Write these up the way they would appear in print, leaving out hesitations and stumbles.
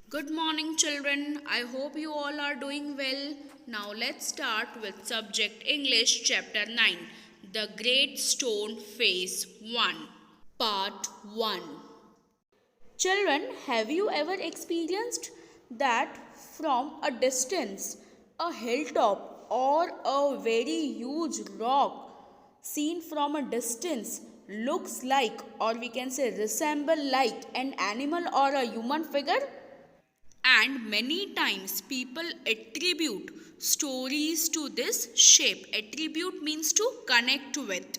Good morning, children. I hope you all are doing well. Now, let's start with subject English, chapter 9, The Great Stone Face 1, Part 1. Children, have you ever experienced that from a distance, a hilltop or a very huge rock seen from a distance looks like, or we can say resemble like, an animal or a human figure? And many times people attribute stories to this shape. Attribute means to connect with.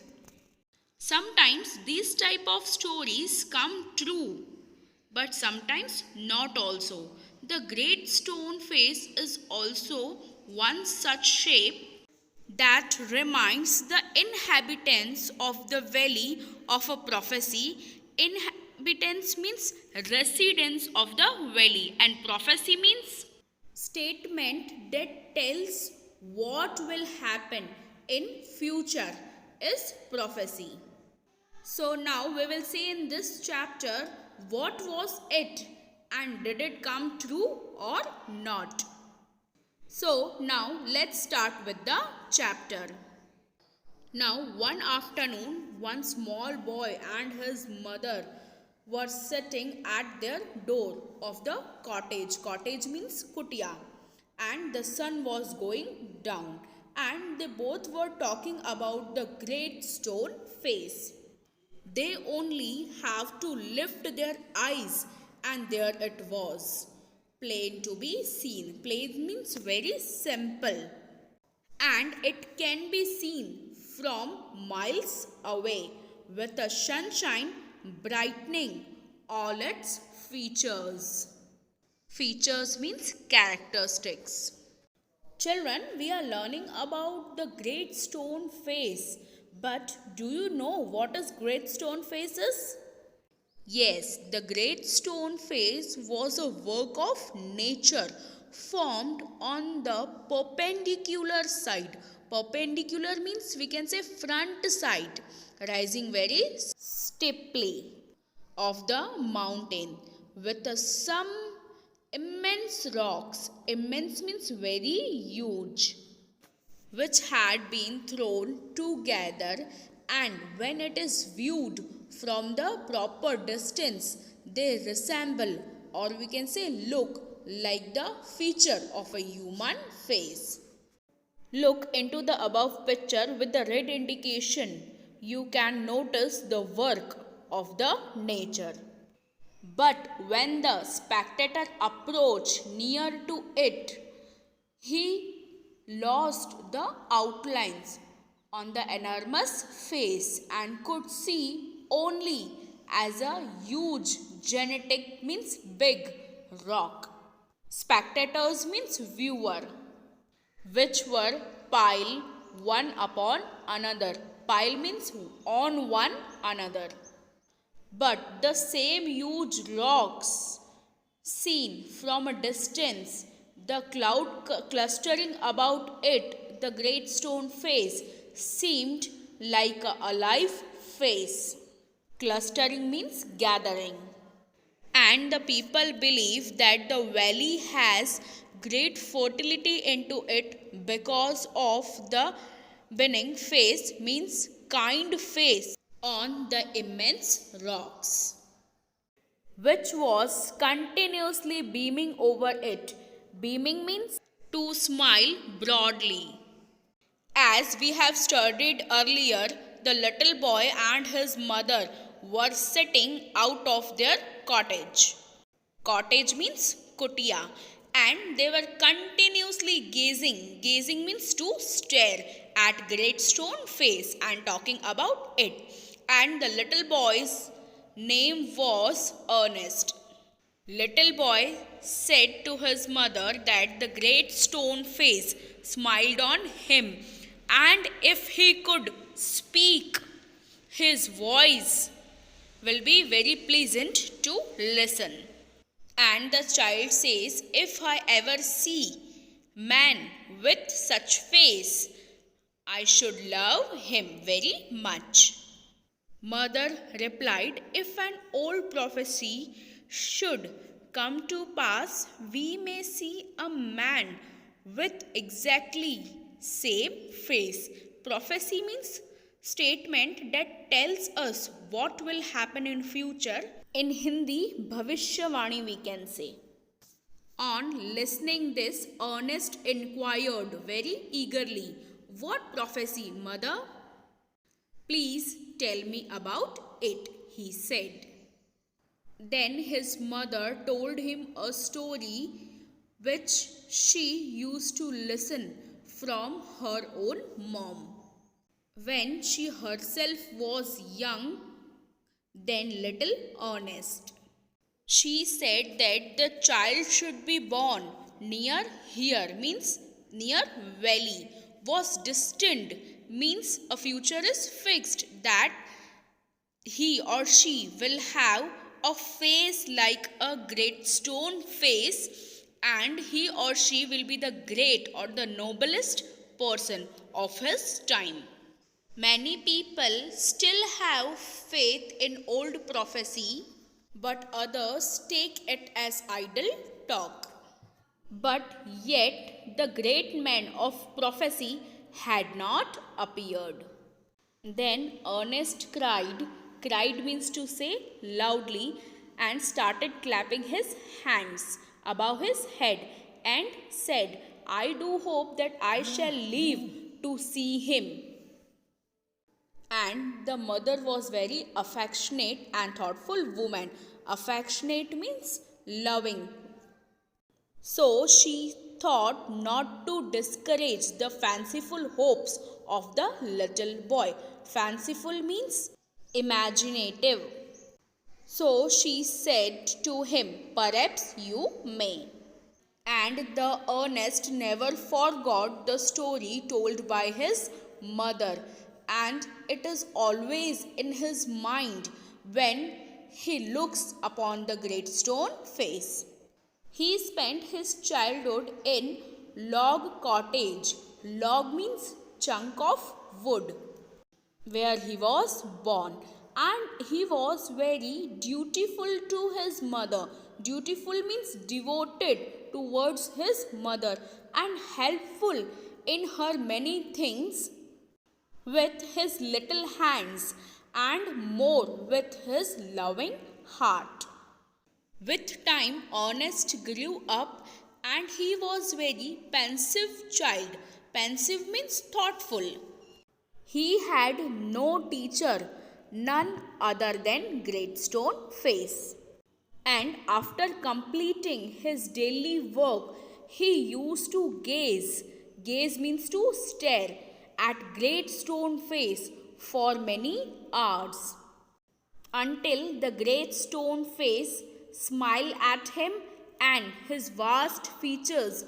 Sometimes these type of stories come true, but sometimes not also. The great stone face is also one such shape that reminds the inhabitants of the valley of a prophecy. Inhabitants means residents of the valley, and prophecy means statement that tells what will happen in future is prophecy. So now we will see in this chapter what was it and did it come true or not. So now let's start with the chapter. Now one afternoon, one small boy and his mother were sitting at their door of the cottage. Cottage means kutia. And the sun was going down. And they both were talking about the great stone face. They only have to lift their eyes, and there it was. Plain to be seen. Plain means very simple. And it can be seen from miles away with the sunshine brightening all its features. Features means characteristics. Children, we are learning about the great stone face. But do you know what is great stone face is? Yes, the great stone face was a work of nature formed on the perpendicular side. Perpendicular means we can say front side, rising very steeply of the mountain with some immense rocks. Immense means very huge, which had been thrown together, and when it is viewed from the proper distance, they resemble, or we can say look like, the feature of a human face. Look into the above picture with the red indication. You can notice the work of the nature. But when the spectator approached near to it, he lost the outlines on the enormous face and could see only as a huge genetic means big rock. Spectators means viewer, which were piled one upon another. Pile means on one another. But the same huge rocks seen from a distance, the cloud clustering about it, the great stone face, seemed like a alive face. Clustering means gathering. And the people believe that the valley has great fertility into it because of the beaming face means kind face on the immense rocks, which was continuously beaming over it. Beaming means to smile broadly. As we have studied earlier, the little boy and his mother were sitting out of their cottage. Cottage means kutia. And they were continuously gazing. Gazing means to stare at great stone face and talking about it. And the little boy's name was Ernest. Little boy said to his mother that the great stone face smiled on him, and if he could speak, his voice will be very pleasant to listen. And the child says, if I ever see man with such face, I should love him very much. Mother replied, if an old prophecy should come to pass, we may see a man with exactly same face. Prophecy means statement that tells us what will happen in future. In Hindi, Bhavishyavani we can say. On listening this, Ernest inquired very eagerly, "What prophecy, mother?" "Please tell me about it," he said. Then his mother told him a story which she used to listen from her own mom. When she herself was young, then little Ernest. She said that the child should be born near here, means near valley, was destined, means a future is fixed, that he or she will have a face like a great stone face, and he or she will be the great or the noblest person of his time. Many people still have faith in old prophecy, but others take it as idle talk. But yet the great man of prophecy had not appeared. Then Ernest cried means to say loudly, and started clapping his hands above his head and said, "I do hope that I shall live to see him." And the mother was very affectionate and thoughtful woman. Affectionate means loving. So she thought not to discourage the fanciful hopes of the little boy. Fanciful means imaginative. So she said to him, "Perhaps you may." And the Ernest never forgot the story told by his mother, and it is always in his mind when he looks upon the great stone face. He spent his childhood in log cottage. Log means chunk of wood, where he was born, and he was very dutiful to his mother. Dutiful means devoted towards his mother and helpful in her many things with his little hands and more with his loving heart. With time, Ernest grew up and he was very pensive child. Pensive means thoughtful. He had no teacher, none other than Great Stone Face. And after completing his daily work, he used to gaze. Gaze means to stare at Great Stone Face for many hours, until the Great Stone Face smiled at him and his vast features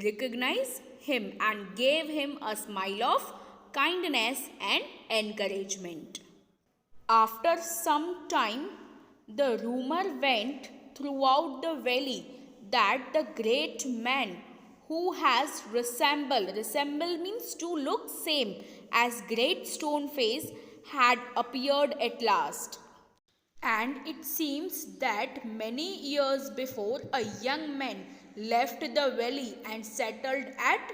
recognized him and gave him a smile of kindness and encouragement. After some time, the rumor went throughout the valley that the great man who has resemble means to look same as Great Stone Face, had appeared at last. And it seems that many years before, a young man left the valley and settled at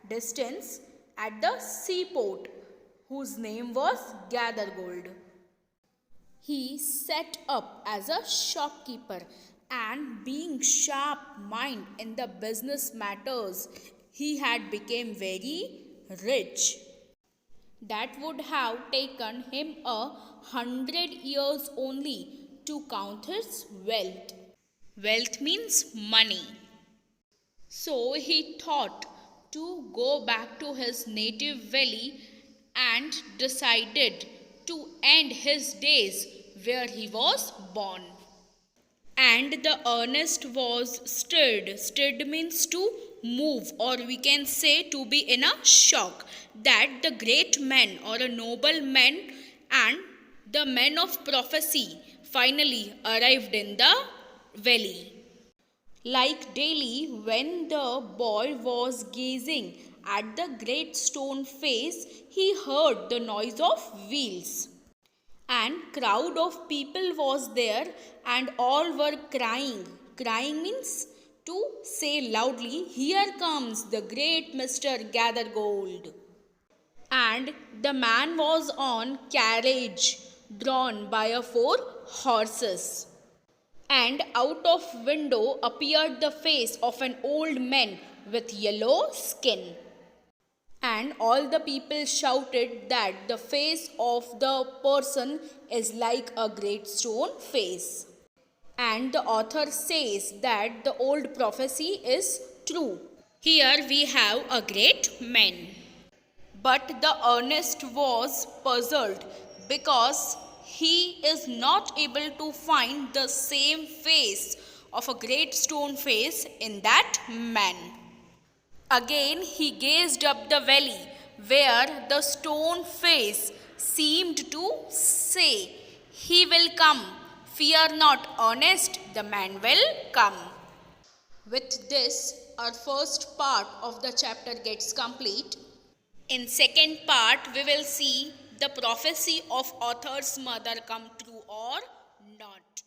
distance at the seaport, whose name was Gathergold. He set up as a shopkeeper, and being sharp mind in the business matters, he had become very rich. That would have taken him 100 years only to count his wealth. Wealth means money. So he thought to go back to his native valley and decided to end his days where he was born. And the Ernest was stirred. Stirred means to move, or we can say to be in a shock, that the great man or a noble man and the man of prophecy finally arrived in the valley. Like daily, when the boy was gazing at the great stone face, he heard the noise of wheels. And crowd of people was there, and all were crying Crying means to say loudly, "Here comes the great Mr. Gather Gold." And the man was on carriage drawn by a four horses. And out of window appeared the face of an old man with yellow skin. And all the people shouted that the face of the person is like a great stone face. And the author says that the old prophecy is true. Here we have a great man. But the earnest was puzzled because he is not able to find the same face of a great stone face in that man. Again he gazed up the valley where the stone face seemed to say, "He will come. Fear not, Ernest, the man will come." With this, our first part of the chapter gets complete. In second part, we will see the prophecy of author's mother come true or not.